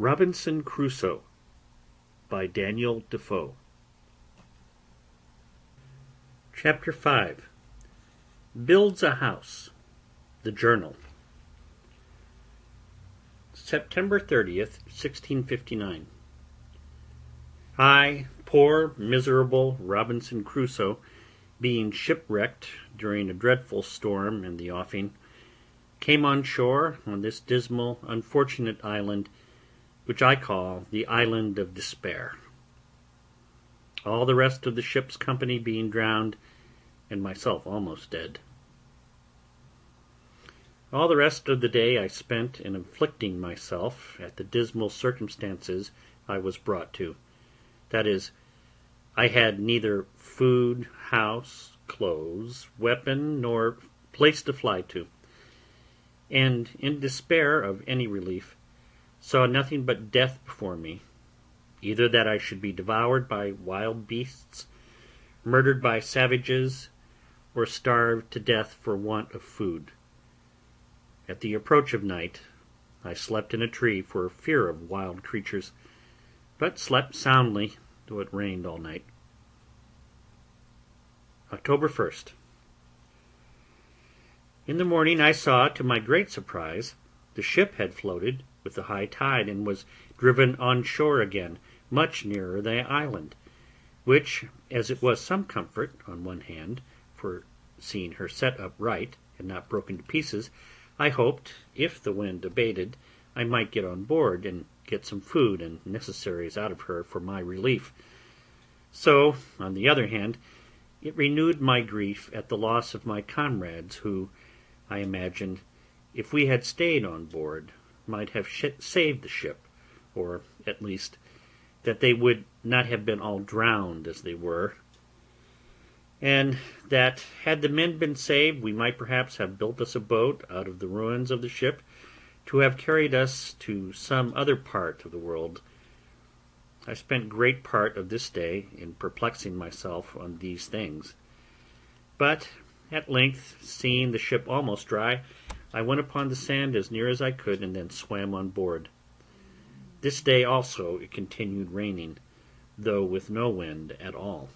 Robinson Crusoe by Daniel Defoe. Chapter 5. Builds a House. The Journal. September 30th, 1659. I, poor, miserable Robinson Crusoe, being shipwrecked during a dreadful storm in the offing, came on shore on this dismal, unfortunate island, which I call the Island of Despair, all the rest of the ship's company being drowned, and myself almost dead. All the rest of the day I spent in afflicting myself at the dismal circumstances I was brought to. That is, I had neither food, house, clothes, weapon, nor place to fly to, and in despair of any relief, saw nothing but death before me, either that I should be devoured by wild beasts, murdered by savages, or starved to death for want of food. At the approach of night, I slept in a tree for fear of wild creatures, but slept soundly, though it rained all night. October 1st. In the morning I saw, to my great surprise, the ship had floated with the high tide, and was driven on shore again, much nearer the island, which, as it was some comfort, on one hand, for seeing her set upright, and not broken to pieces, I hoped, if the wind abated, I might get on board, and get some food and necessaries out of her for my relief. So, on the other hand, it renewed my grief at the loss of my comrades, who, I imagined, if we had stayed on board, might have saved the ship, or, at least, that they would not have been all drowned as they were, and that, had the men been saved, we might perhaps have built us a boat out of the ruins of the ship, to have carried us to some other part of the world. I spent great part of this day in perplexing myself on these things, but at length, seeing the ship almost dry, I went upon the sand as near as I could, and then swam on board. This day also it continued raining, though with no wind at all.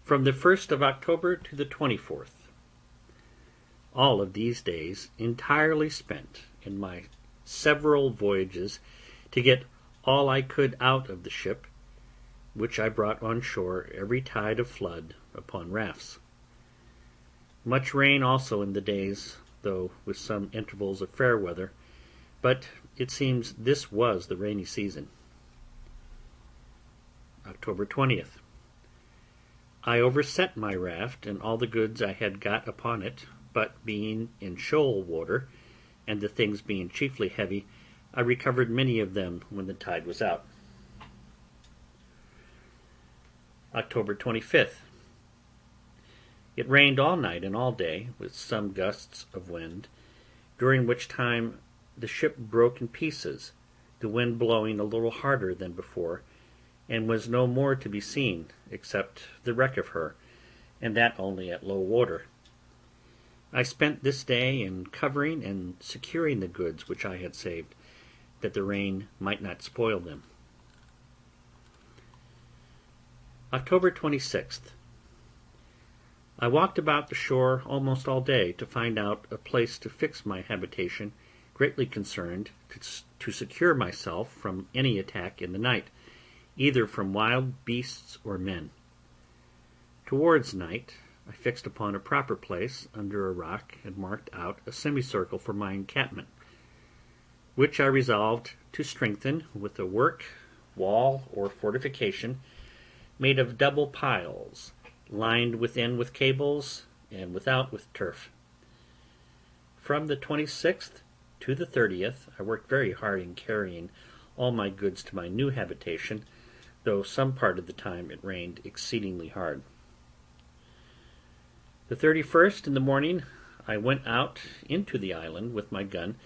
From the 1st of October to the 24th. All of these days entirely spent in my several voyages to get all I could out of the ship, which I brought on shore every tide of flood upon rafts. Much rain also in the days, though with some intervals of fair weather, but it seems this was the rainy season. October 20th. I overset my raft and all the goods I had got upon it, but being in shoal water, and the things being chiefly heavy, I recovered many of them when the tide was out. October 25th. It rained all night and all day, with some gusts of wind, during which time the ship broke in pieces, the wind blowing a little harder than before, and was no more to be seen, except the wreck of her, and that only at low water. I spent this day in covering and securing the goods which I had saved, that the rain might not spoil them. October 26th. I walked about the shore almost all day to find out a place to fix my habitation, greatly concerned to secure myself from any attack in the night, either from wild beasts or men. Towards night I fixed upon a proper place under a rock, and marked out a semicircle for my encampment, which I resolved to strengthen with a work, wall, or fortification, made of double piles, lined within with cables, and without with turf. From the 26th to the 30th I worked very hard in carrying all my goods to my new habitation, though some part of the time it rained exceedingly hard. The 31st in the morning I went out into the island with my gun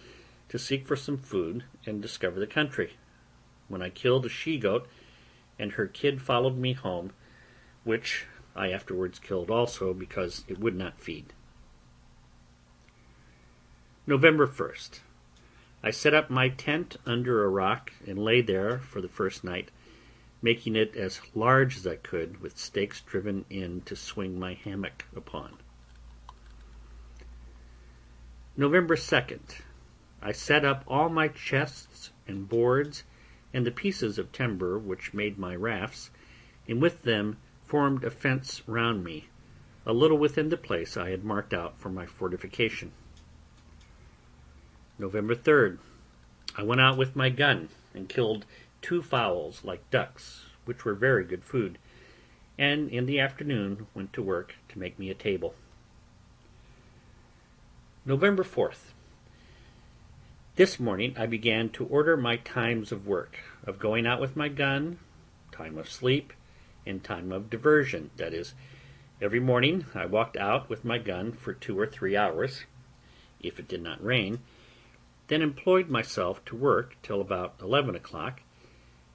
to seek for some food and discover the country, when I killed a she-goat, and her kid followed me home, which I afterwards killed also, because it would not feed. November 1st. I set up my tent under a rock and lay there for the first night, making it as large as I could with stakes driven in to swing my hammock upon. November 2nd. I set up all my chests and boards and the pieces of timber which made my rafts, and with them formed a fence round me, a little within the place I had marked out for my fortification. November 3rd. I went out with my gun and killed 2 fowls like ducks, which were very good food, and in the afternoon went to work to make me a table. November 4th. This morning I began to order my times of work, of going out with my gun, time of sleep, and time of diversion. That is, every morning I walked out with my gun for 2 or 3 hours, if it did not rain, then employed myself to work till about 11 o'clock,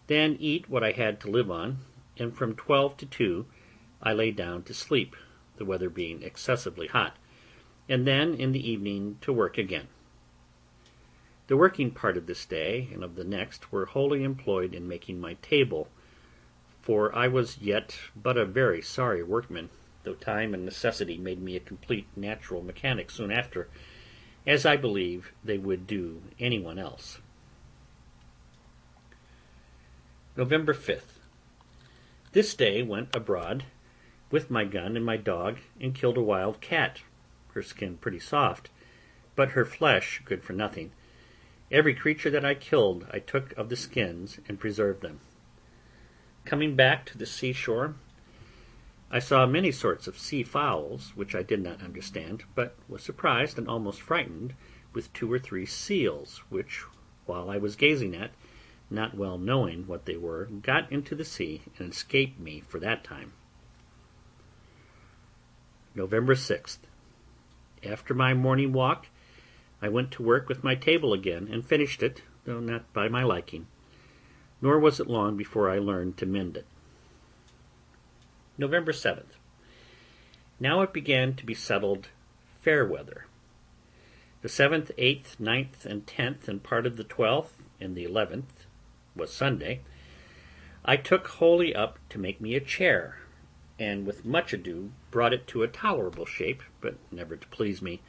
then eat what I had to live on, and from 12 to 2 I lay down to sleep, the weather being excessively hot, and then in the evening to work again. The working part of this day and of the next were wholly employed in making my table, for I was yet but a very sorry workman, though time and necessity made me a complete natural mechanic soon after, as I believe they would do any one else. November 5th. This day went abroad with my gun and my dog and killed a wild cat, her skin pretty soft, but her flesh good for nothing. Every creature that I killed I took of the skins and preserved them. Coming back to the seashore, I saw many sorts of sea fowls, which I did not understand, but was surprised and almost frightened with 2 or 3 seals, which, while I was gazing at, not well knowing what they were, got into the sea and escaped me for that time. November 6th. After my morning walk, I went to work with my table again and finished it, though not by my liking, nor was it long before I learned to mend it. November 7th. Now it began to be settled fair weather. The 7th, 8th, 9th, and 10th, and part of the 12th, and the 11th, was Sunday, I took wholly up to make me a chair, and with much ado brought it to a tolerable shape, but never to please me,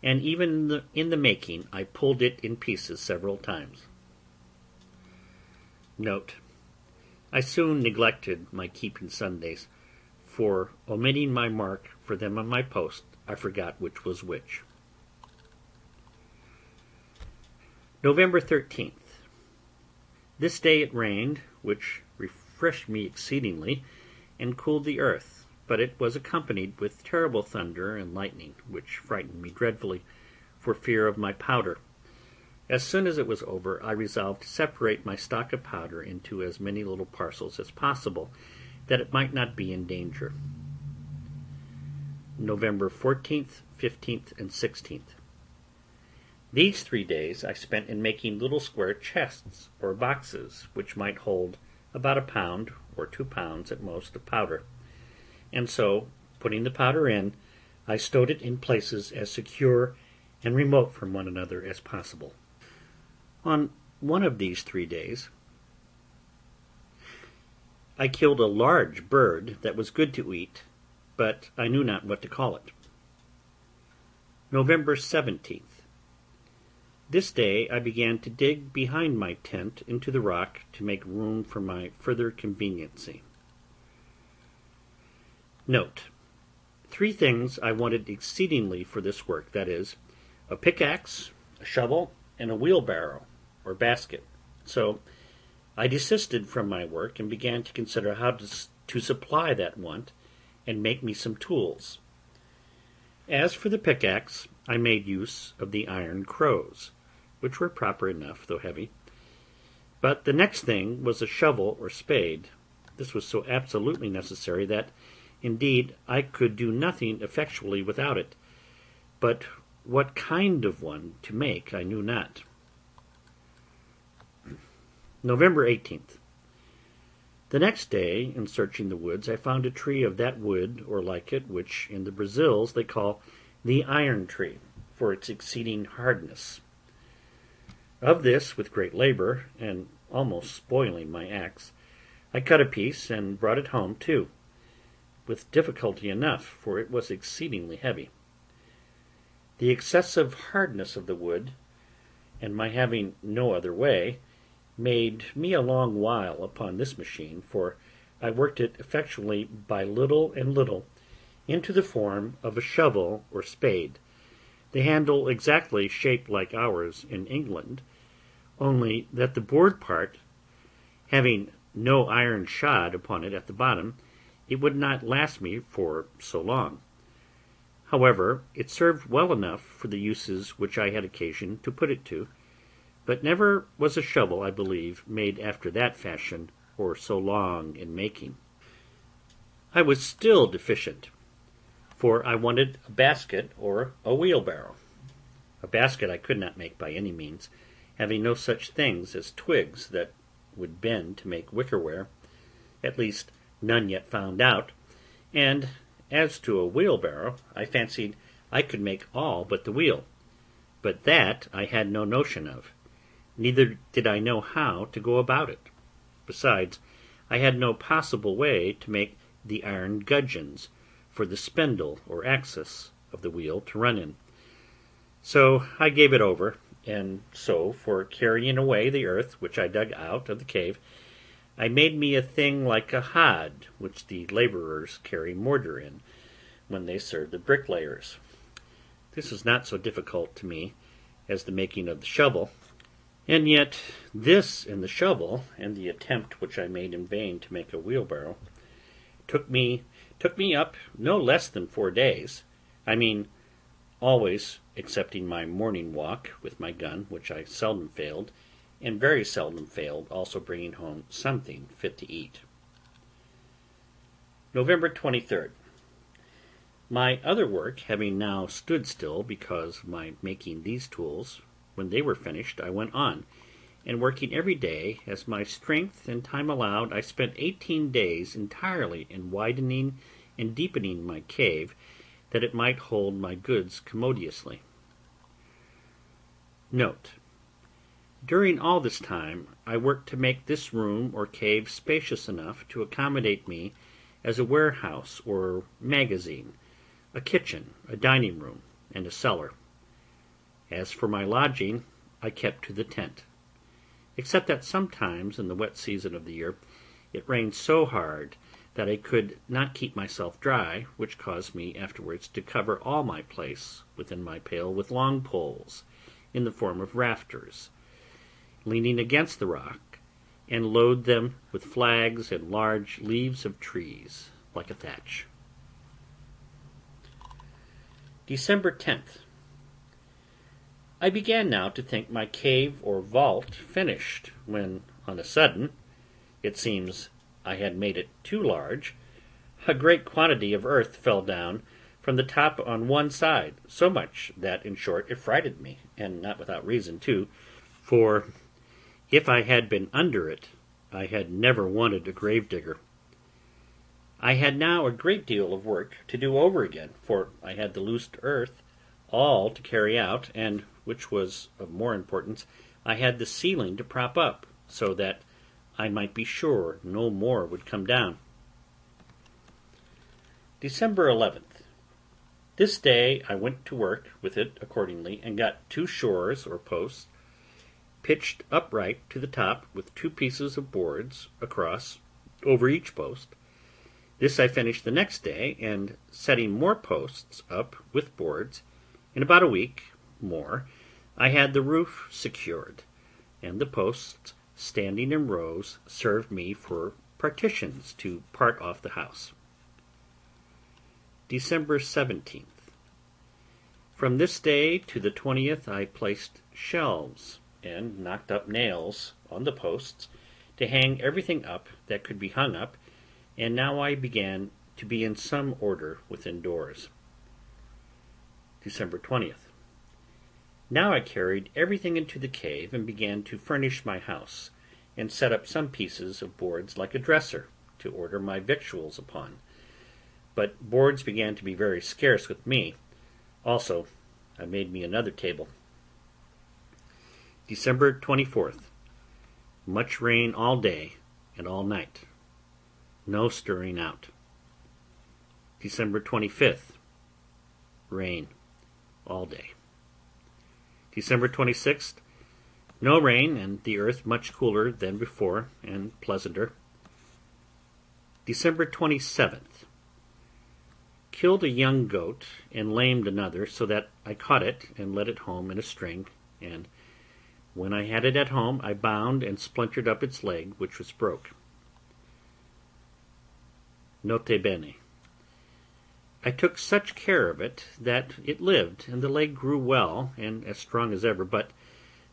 and even in the making I pulled it in pieces several times. Note: I soon neglected my keeping Sundays, for, omitting my mark for them on my post, I forgot which was which. November 13th. This day it rained, which refreshed me exceedingly, and cooled the earth, but it was accompanied with terrible thunder and lightning, which frightened me dreadfully, for fear of my powder. As soon as it was over, I resolved to separate my stock of powder into as many little parcels as possible, that it might not be in danger. November 14th, 15th, and 16th. These 3 days I spent in making little square chests or boxes, which might hold about 1 pound or 2 pounds at most of powder, and so, putting the powder in, I stowed it in places as secure and remote from one another as possible. On one of these 3 days, I killed a large bird that was good to eat, but I knew not what to call it. November 17th. This day I began to dig behind my tent into the rock to make room for my further conveniency. Note: 3 things I wanted exceedingly for this work, that is, a pickaxe, a shovel, and a wheelbarrow, or basket. So I desisted from my work and began to consider how to supply that want and make me some tools. As for the pickaxe, I made use of the iron crows, which were proper enough, though heavy. But the next thing was a shovel or spade. This was so absolutely necessary that, indeed, I could do nothing effectually without it, but what kind of one to make I knew not. November 18th. The next day, in searching the woods, I found a tree of that wood, or like it, which in the Brazils they call the iron tree, for its exceeding hardness. Of this, with great labor, and almost spoiling my axe, I cut a piece and brought it home too, with difficulty enough, for it was exceedingly heavy. The excessive hardness of the wood, and my having no other way, made me a long while upon this machine, for I worked it effectually by little and little into the form of a shovel or spade, the handle exactly shaped like ours in England, only that the board part, having no iron shod upon it at the bottom, it would not last me for so long. However, it served well enough for the uses which I had occasion to put it to, but never was a shovel, I believe, made after that fashion, or so long in making. I was still deficient, for I wanted a basket or a wheelbarrow. A basket I could not make by any means, having no such things as twigs that would bend to make wickerware, at least none yet found out, and as to a wheelbarrow, I fancied I could make all but the wheel, but that I had no notion of, neither did I know how to go about it. Besides, I had no possible way to make the iron gudgeons for the spindle or axis of the wheel to run in. So I gave it over, and so, for carrying away the earth which I dug out of the cave, I made me a thing like a hod which the labourers carry mortar in, when they serve the bricklayers. This is not so difficult to me as the making of the shovel, and yet this and the shovel, and the attempt which I made in vain to make a wheelbarrow, took me up no less than 4 days. I mean, always excepting my morning walk with my gun, which I seldom failed, and very seldom failed also bringing home something fit to eat. November 23rd. My other work having now stood still because of my making these tools, when they were finished I went on, and working every day as my strength and time allowed, I spent 18 days entirely in widening and deepening my cave, that it might hold my goods commodiously. Note: during all this time I worked to make this room or cave spacious enough to accommodate me as a warehouse or magazine, a kitchen, a dining room, and a cellar. As for my lodging, I kept to the tent, except that sometimes in the wet season of the year it rained so hard that I could not keep myself dry, which caused me afterwards to cover all my place within my pail with long poles, in the form of rafters, leaning against the rock, and load them with flags and large leaves of trees, like a thatch. December 10th. I began now to think my cave or vault finished, when, on a sudden, it seems I had made it too large, a great quantity of earth fell down from the top on one side, so much that, in short, it frighted me, and not without reason too, for if I had been under it, I had never wanted a grave-digger. I had now a great deal of work to do over again, for I had the loosed earth all to carry out, and, which was of more importance, I had the ceiling to prop up, so that I might be sure no more would come down. December 11th. This day I went to work with it accordingly, and got 2 shores or posts, pitched upright to the top, with 2 pieces of boards across over each post. This I finished the next day, and setting more posts up with boards, in about a week more I had the roof secured, and the posts, standing in rows, served me for partitions to part off the house. December 17th. From this day to the 20th I placed shelves and knocked up nails on the posts to hang everything up that could be hung up, and now I began to be in some order within doors. December 20th. Now I carried everything into the cave, and began to furnish my house, and set up some pieces of boards like a dresser, to order my victuals upon. But boards began to be very scarce with me. Also I made me another table. December 24th. Much rain all day and all night. No stirring out. December 25th. Rain all day. December 26th. No rain, and the earth much cooler than before and pleasanter. December 27th. Killed a young goat and lamed another, so that I caught it and led it home in a string, and when I had it at home I bound and splintered up its leg, which was broke. Note bene. I took such care of it that it lived, and the leg grew well and as strong as ever, but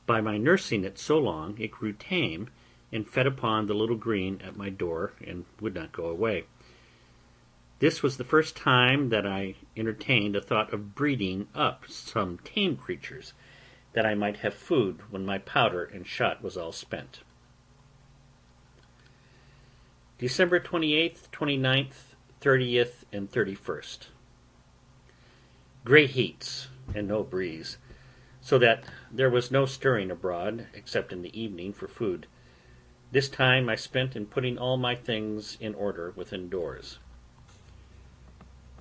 by my nursing it so long it grew tame and fed upon the little green at my door and would not go away. This was the first time that I entertained a thought of breeding up some tame creatures, that I might have food when my powder and shot was all spent. December 28th, 29th, 30th, and 31st. Great heats and no breeze, so that there was no stirring abroad, except in the evening for food. This time I spent in putting all my things in order within doors.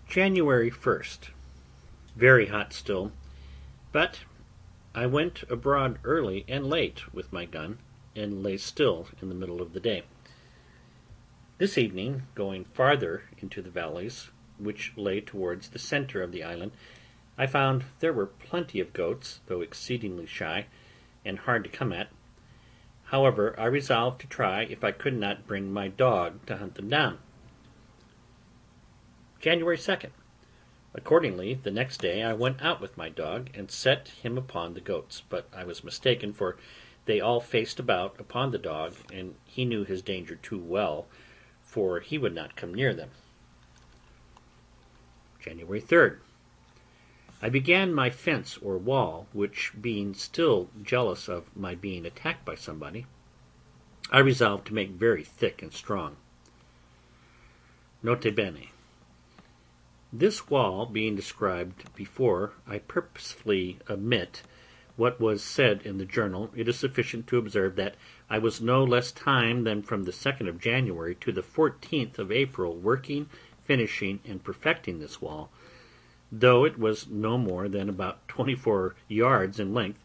January 1st. Very hot still, but I went abroad early and late with my gun, and lay still in the middle of the day. This evening, going farther into the valleys, which lay towards the centre of the island, I found there were plenty of goats, though exceedingly shy, and hard to come at. However, I resolved to try if I could not bring my dog to hunt them down. January 2nd. Accordingly, the next day I went out with my dog, and set him upon the goats, but I was mistaken, for they all faced about upon the dog, and he knew his danger too well, for he would not come near them. January 3rd. I began my fence or wall, which, being still jealous of my being attacked by somebody, I resolved to make very thick and strong. Note bene. This wall being described before, I purposely omit what was said in the journal. It is sufficient to observe that I was no less time than from the 2nd of January to the 14th of April working, finishing, and perfecting this wall, though it was no more than about 24 yards in length,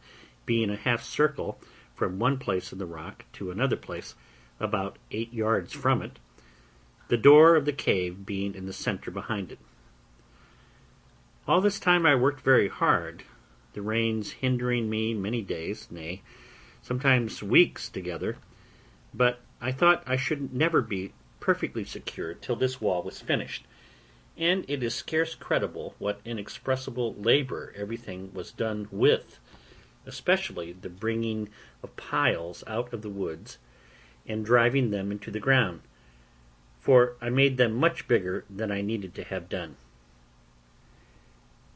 being a half circle from one place in the rock to another place, about 8 yards from it, the door of the cave being in the centre behind it. All this time I worked very hard, the rains hindering me many days, nay, sometimes weeks together, but I thought I should never be perfectly secure till this wall was finished, and it is scarce credible what inexpressible labour everything was done with, especially the bringing of piles out of the woods and driving them into the ground, for I made them much bigger than I needed to have done.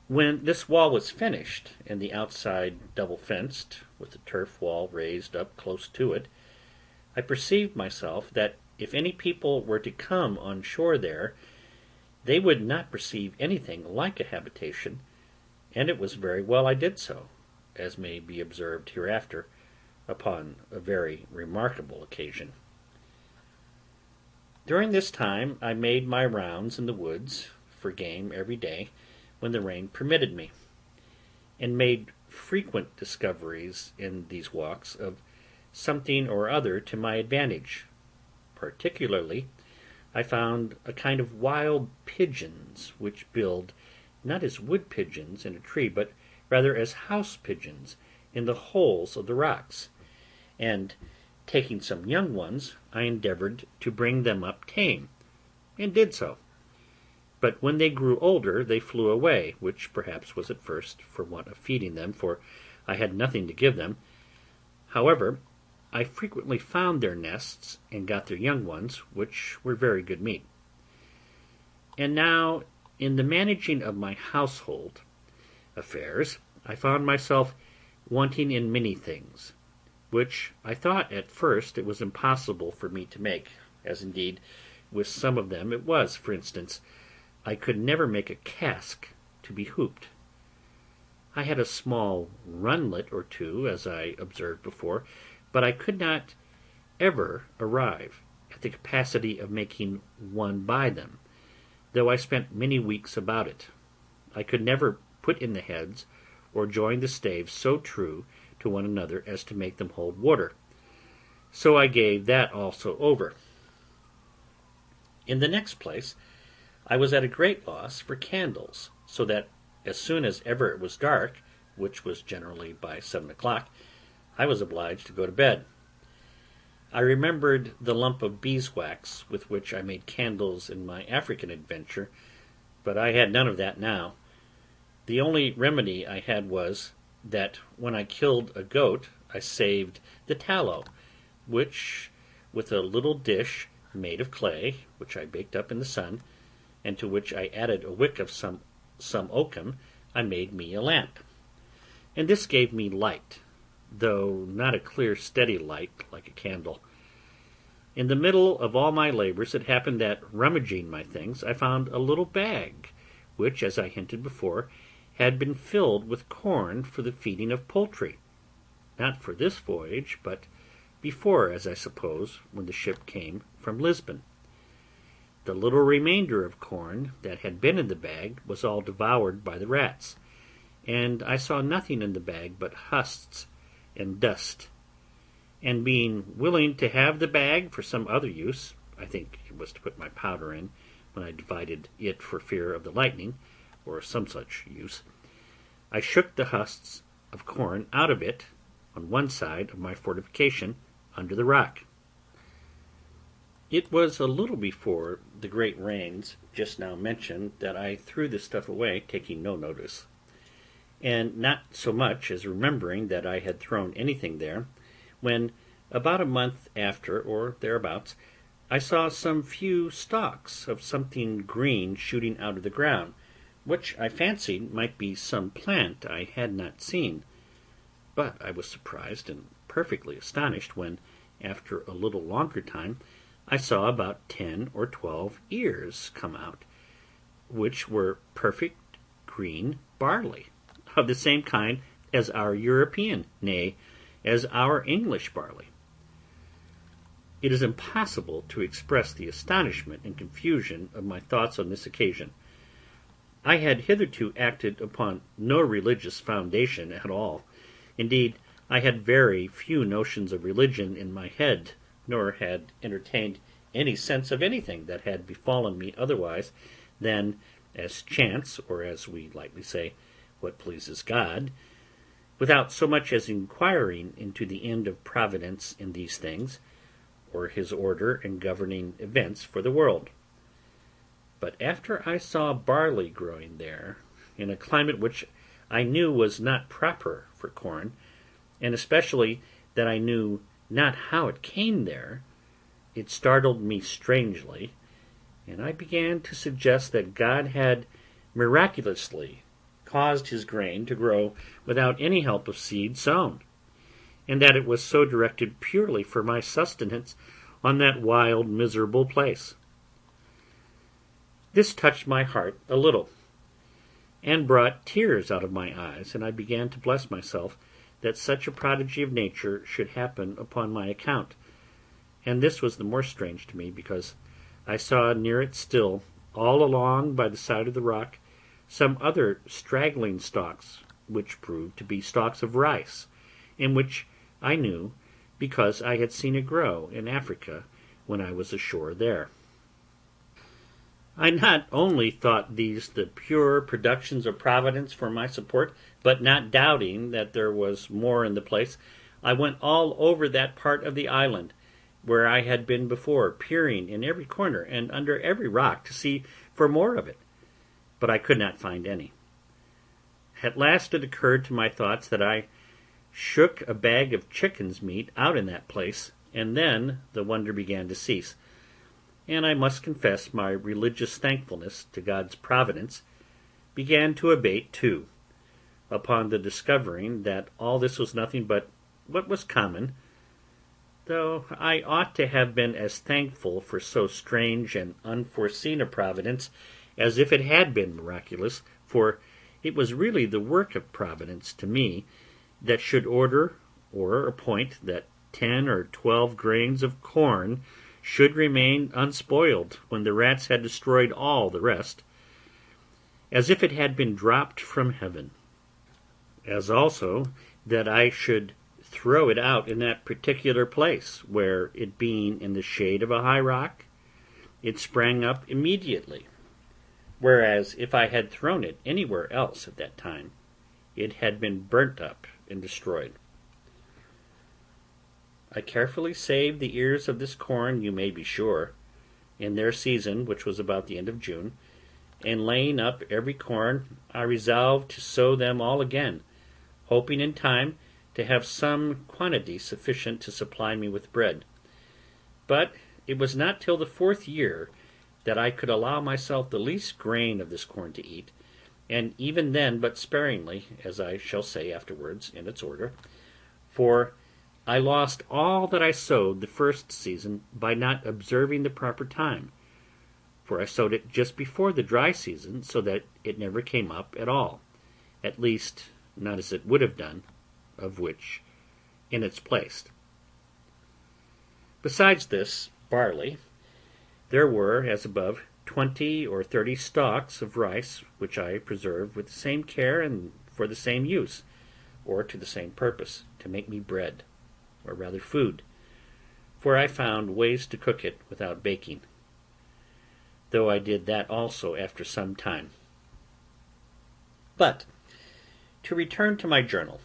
When this wall was finished, and the outside double-fenced, with the turf wall raised up close to it, I perceived myself that if any people were to come on shore there, they would not perceive anything like a habitation, and it was very well I did so, as may be observed hereafter, upon a very remarkable occasion. During this time I made my rounds in the woods for game every day, when the rain permitted me, and made frequent discoveries in these walks of something or other to my advantage. Particularly, I found a kind of wild pigeons, which build, not as wood pigeons in a tree, but rather as house pigeons in the holes of the rocks, and, taking some young ones, I endeavoured to bring them up tame, and did so. But when they grew older they flew away, which perhaps was at first for want of feeding them, for I had nothing to give them. However, I frequently found their nests and got their young ones, which were very good meat. And now, in the managing of my household affairs, I found myself wanting in many things, which I thought at first it was impossible for me to make, as indeed with some of them it was. For instance, I could never make a cask to be hooped. I had a small runlet or two, as I observed before, but I could not ever arrive at the capacity of making one by them, though I spent many weeks about it. I could never put in the heads or join the staves so true to one another as to make them hold water, so I gave that also over. In the next place, I was at a great loss for candles, so that as soon as ever it was dark, which was generally by 7 o'clock, I was obliged to go to bed. I remembered the lump of beeswax with which I made candles in my African adventure, but I had none of that now. The only remedy I had was, that when I killed a goat I saved the tallow, which, with a little dish made of clay, which I baked up in the sun, and to which I added a wick of some oakum, I made me a lamp. And this gave me light, though not a clear, steady light like a candle. In the middle of all my labours it happened that, rummaging my things, I found a little bag, which, as I hinted before, had been filled with corn for the feeding of poultry, not for this voyage, but before, as I suppose, when the ship came from Lisbon. The little remainder of corn that had been in the bag was all devoured by the rats, and I saw nothing in the bag but husks and dust. And being willing to have the bag for some other use, I think it was to put my powder in when I divided it for fear of the lightning, or some such use, I shook the husks of corn out of it on one side of my fortification under the rock. It was a little before the great rains just now mentioned that I threw this stuff away, taking no notice, and not so much as remembering that I had thrown anything there, when, about a month after, or thereabouts, I saw some few stalks of something green shooting out of the ground, which I fancied might be some plant I had not seen. But I was surprised and perfectly astonished when, after a little longer time, I saw about 10 or 12 ears come out, which were perfect green barley, of the same kind as our European, nay, as our English barley. It is impossible to express the astonishment and confusion of my thoughts on this occasion. I had hitherto acted upon no religious foundation at all. Indeed, I had very few notions of religion in my head, nor had entertained any sense of anything that had befallen me otherwise than as chance, or, as we lightly say, what pleases God, without so much as inquiring into the end of Providence in these things, or his order in governing events for the world. But after I saw barley growing there, in a climate which I knew was not proper for corn, and especially that I knew not how it came there, it startled me strangely, and I began to suggest that God had miraculously caused his grain to grow without any help of seed sown, and that it was so directed purely for my sustenance on that wild, miserable place. This touched my heart a little, and brought tears out of my eyes, and I began to bless myself that such a prodigy of nature should happen upon my account. And this was the more strange to me, because I saw near it still, all along by the side of the rock, some other straggling stalks, which proved to be stalks of rice, and which I knew because I had seen it grow in Africa when I was ashore there. I not only thought these the pure productions of Providence for my support, but not doubting that there was more in the place, I went all over that part of the island where I had been before, peering in every corner and under every rock to see for more of it, but I could not find any. At last it occurred to my thoughts that I shook a bag of chicken's meat out in that place, and then the wonder began to cease, and I must confess my religious thankfulness to God's providence began to abate too, upon the discovering that all this was nothing but what was common, though I ought to have been as thankful for so strange and unforeseen a providence as if it had been miraculous, for It was really the work of Providence to me that should order or appoint that 10 or 12 grains of corn should remain unspoiled when the rats had destroyed all the rest, as if it had been dropped from heaven, as also that I should throw it out in that particular place, where, it being in the shade of a high rock, it sprang up immediately, whereas if I had thrown it anywhere else at that time, it had been burnt up and destroyed. I carefully saved the ears of this corn, you may be sure, in their season, which was about the end of June, and laying up every corn, I resolved to sow them all again, hoping in time to have some quantity sufficient to supply me with bread. But it was not till the 4th year that I could allow myself the least grain of this corn to eat, and even then but sparingly, as I shall say afterwards in its order, for I lost all that I sowed the first season by not observing the proper time, for I sowed it just before the dry season, so that it never came up at all, at least not as it would have done, of which in its place. Besides this barley, there were, as above, 20 or 30 stalks of rice, which I preserved with the same care and for the same use, or to the same purpose, to make me bread, or rather food, for I found ways to cook it without baking, though I did that also after some time. But to return to my journal.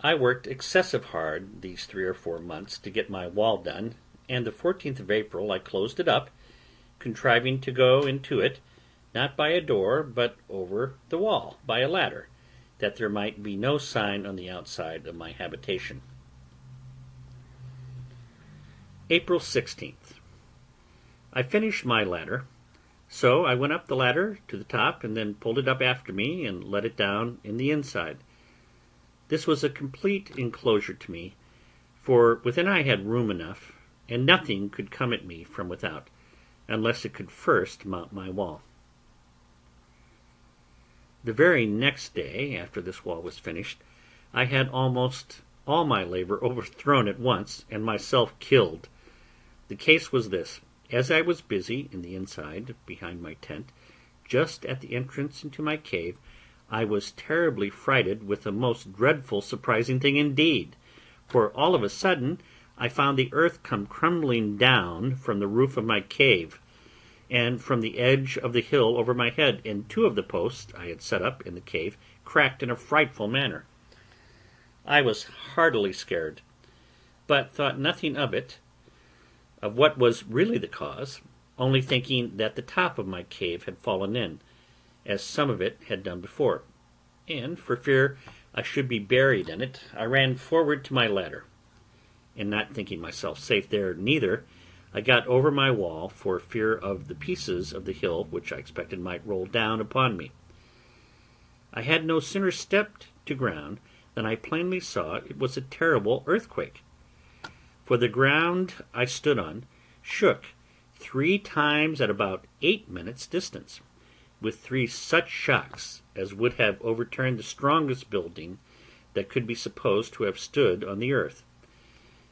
I worked excessive hard these 3 or 4 months to get my wall done, and the 14th of April I closed it up, contriving to go into it, not by a door, but over the wall by a ladder, that there might be no sign on the outside of my habitation. April 16th. I finished my ladder, so I went up the ladder to the top and then pulled it up after me and let it down in the inside. This was a complete enclosure to me, for within I had room enough, and nothing could come at me from without, unless it could first mount my wall. The very next day after this wall was finished, I had almost all my labor overthrown at once, and myself killed. The case was this. As I was busy in the inside, behind my tent, just at the entrance into my cave, I was terribly frighted with a most dreadful surprising thing indeed, for all of a sudden I found the earth come crumbling down from the roof of my cave, and from the edge of the hill over my head, and 2 of the posts I had set up in the cave cracked in a frightful manner. I was heartily scared, but thought nothing of it, of what was really the cause, only thinking that the top of my cave had fallen in, as some of it had done before, and for fear I should be buried in it, I ran forward to my ladder, and not thinking myself safe there neither, I got over my wall for fear of the pieces of the hill which I expected might roll down upon me. I had no sooner stepped to ground than I plainly saw it was a terrible earthquake, for the ground I stood on shook 3 times at about 8 minutes' distance, with 3 such shocks as would have overturned the strongest building that could be supposed to have stood on the earth,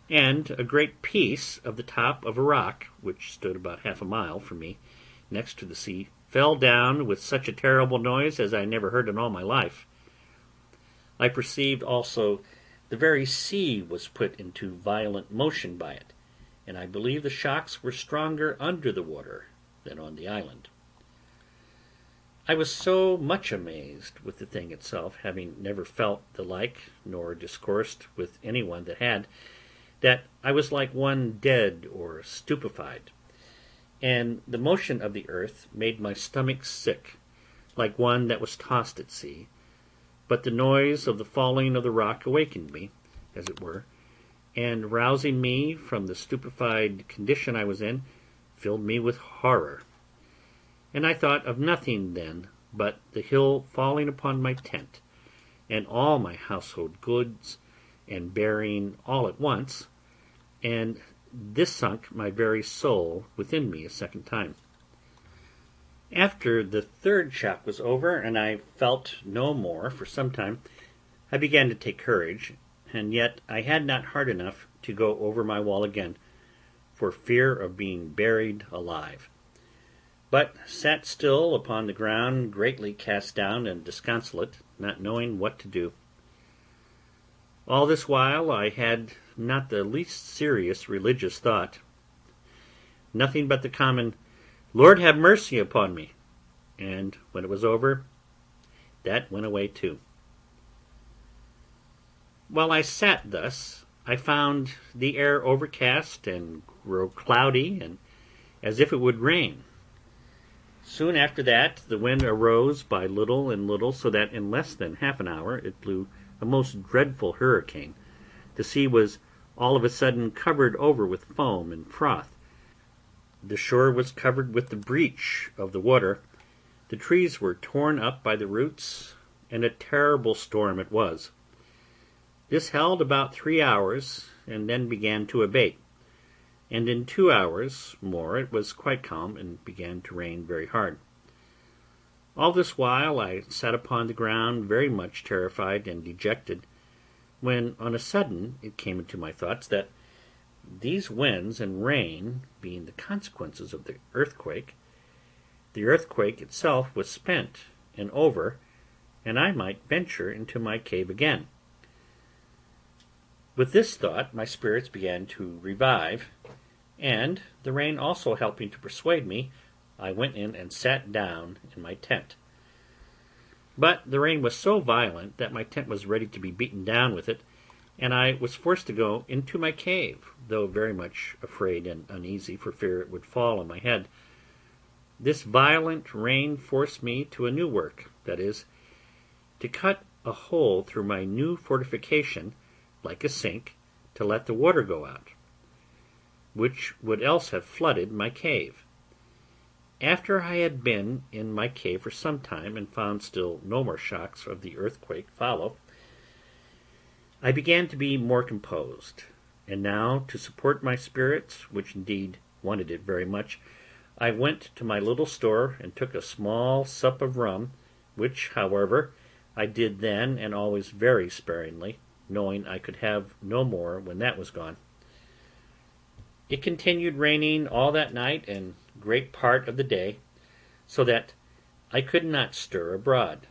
and a great piece of the top of a rock, which stood about half a mile from me, next to the sea, fell down with such a terrible noise as I never heard in all my life. I perceived also the very sea was put into violent motion by it, and I believe the shocks were stronger under the water than on the island. I was so much amazed with the thing itself, having never felt the like, nor discoursed with any one that had, that I was like one dead or stupefied, and the motion of the earth made my stomach sick, like one that was tossed at sea, but the noise of the falling of the rock awakened me, as it were, and rousing me from the stupefied condition I was in, filled me with horror, and I thought of nothing then but the hill falling upon my tent, and all my household goods, and bearing all at once, and this sunk my very soul within me a second time. After the third shock was over, and I felt no more for some time, I began to take courage, and yet I had not heart enough to go over my wall again, for fear of being buried alive, but sat still upon the ground, greatly cast down and disconsolate, not knowing what to do. All this while I had not the least serious religious thought, nothing but the common, "Lord, have mercy upon me," and when it was over, that went away too. While I sat thus, I found the air overcast and grow cloudy, and as if it would rain. Soon after that the wind arose by little and little, so that in less than half an hour it blew a most dreadful hurricane. The sea was all of a sudden covered over with foam and froth. The shore was covered with the breach of the water. The trees were torn up by the roots, and a terrible storm it was. This held about 3 hours, and then began to abate, and in 2 hours more it was quite calm, and began to rain very hard. All this while I sat upon the ground, very much terrified and dejected, when on a sudden it came into my thoughts that these winds and rain being the consequences of the earthquake itself was spent and over, and I might venture into my cave again. With this thought my spirits began to revive, and, the rain also helping to persuade me, I went in and sat down in my tent. But the rain was so violent that my tent was ready to be beaten down with it, and I was forced to go into my cave, though very much afraid and uneasy for fear it would fall on my head. This violent rain forced me to a new work, that is, to cut a hole through my new fortification, like a sink, to let the water go out, which would else have flooded my cave. After I had been in my cave for some time, and found still no more shocks of the earthquake follow, I began to be more composed, and now, to support my spirits, which indeed wanted it very much, I went to my little store and took a small sup of rum, which, however, I did then and always very sparingly, knowing I could have no more when that was gone. It continued raining all that night and great part of the day, so that I could not stir abroad.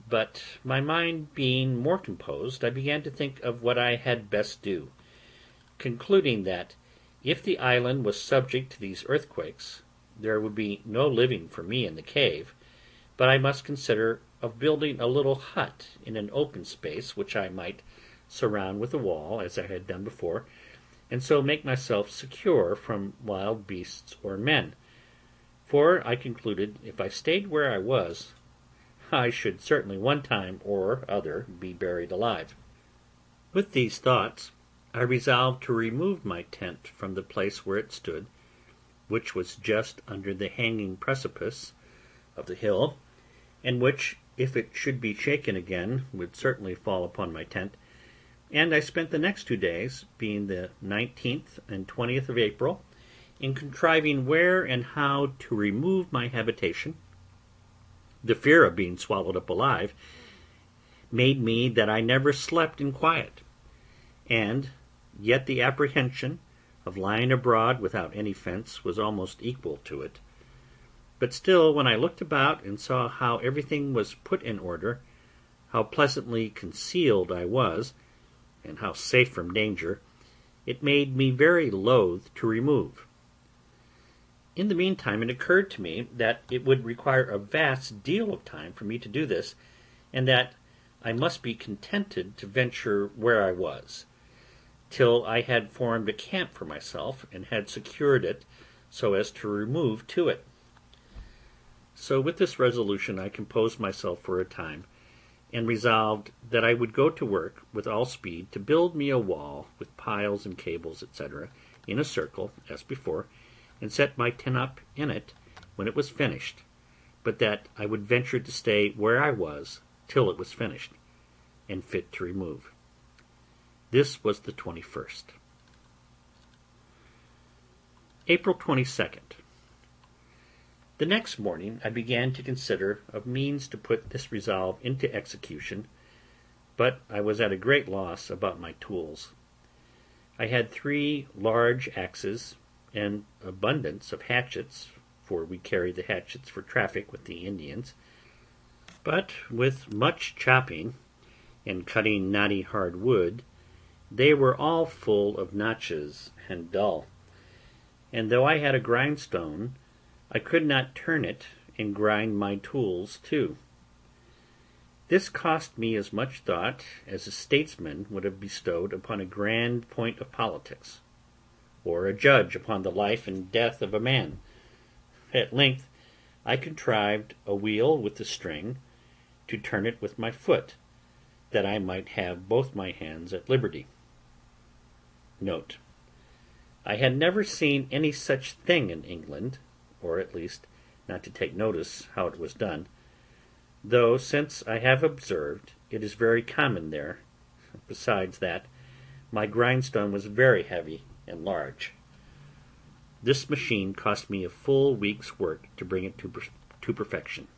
But my mind being more composed, I began to think of what I had best do, concluding that if the island was subject to these earthquakes, there would be no living for me in the cave, but I must consider of building a little hut in an open space, which I might surround with a wall, as I had done before, and so make myself secure from wild beasts or men. For I concluded if I stayed where I was, I should certainly one time or other be buried alive. With these thoughts, I resolved to remove my tent from the place where it stood, which was just under the hanging precipice of the hill, and which, if it should be shaken again, would certainly fall upon my tent, and I spent the next 2 days, being the 19th and 20th of April, in contriving where and how to remove my habitation. The fear of being swallowed up alive made me that I never slept in quiet, and yet the apprehension of lying abroad without any fence was almost equal to it. But still, when I looked about and saw how everything was put in order, how pleasantly concealed I was, and how safe from danger, it made me very loath to remove. In the meantime it occurred to me that it would require a vast deal of time for me to do this, and that I must be contented to venture where I was, till I had formed a camp for myself, and had secured it so as to remove to it. So with this resolution I composed myself for a time, and resolved that I would go to work with all speed to build me a wall with piles and cables, etc., in a circle, as before, and set my tent up in it when it was finished, but that I would venture to stay where I was till it was finished, and fit to remove. This was the 21st. April 22nd. The next morning I began to consider of means to put this resolve into execution, but I was at a great loss about my tools. I had 3 large axes and abundance of hatchets, for we carried the hatchets for traffic with the Indians, but with much chopping and cutting knotty hard wood, they were all full of notches and dull, and though I had a grindstone, I could not turn it and grind my tools too. This cost me as much thought as a statesman would have bestowed upon a grand point of politics, or a judge upon the life and death of a man. At length I contrived a wheel with a string, to turn it with my foot, that I might have both my hands at liberty. Note: I had never seen any such thing in England, or at least not to take notice how it was done, though since I have observed it is very common there. Besides that, my grindstone was very heavy and large. This machine cost me a full week's work to bring it to perfection.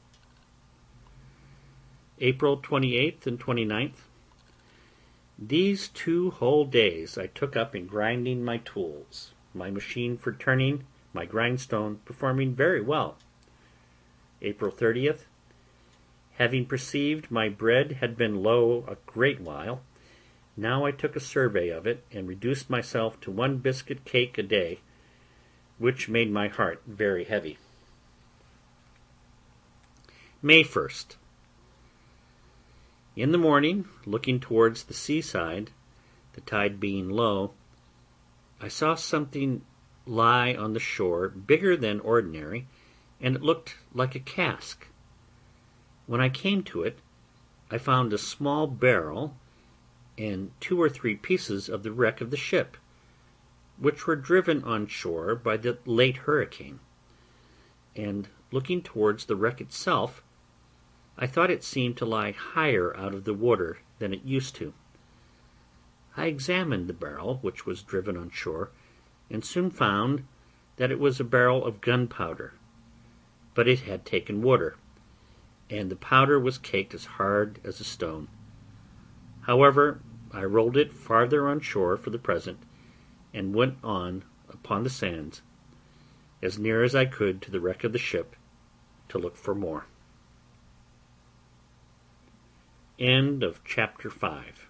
April 28th and 29th. These 2 whole days I took up in grinding my tools, my machine for turning, my grindstone performing very well. April 30th. Having perceived my bread had been low a great while, now I took a survey of it, and reduced myself to 1 biscuit cake a day, which made my heart very heavy. May 1st. In the morning, looking towards the seaside, the tide being low, I saw something lie on the shore, bigger than ordinary, and it looked like a cask. When I came to it, I found a small barrel and 2 or 3 pieces of the wreck of the ship, which were driven on shore by the late hurricane, and looking towards the wreck itself, I thought it seemed to lie higher out of the water than it used to. I examined the barrel, which was driven on shore, and soon found that it was a barrel of gunpowder, but it had taken water, and the powder was caked as hard as a stone. However, I rolled it farther on shore for the present, and went on upon the sands, as near as I could to the wreck of the ship, to look for more. End of chapter 5.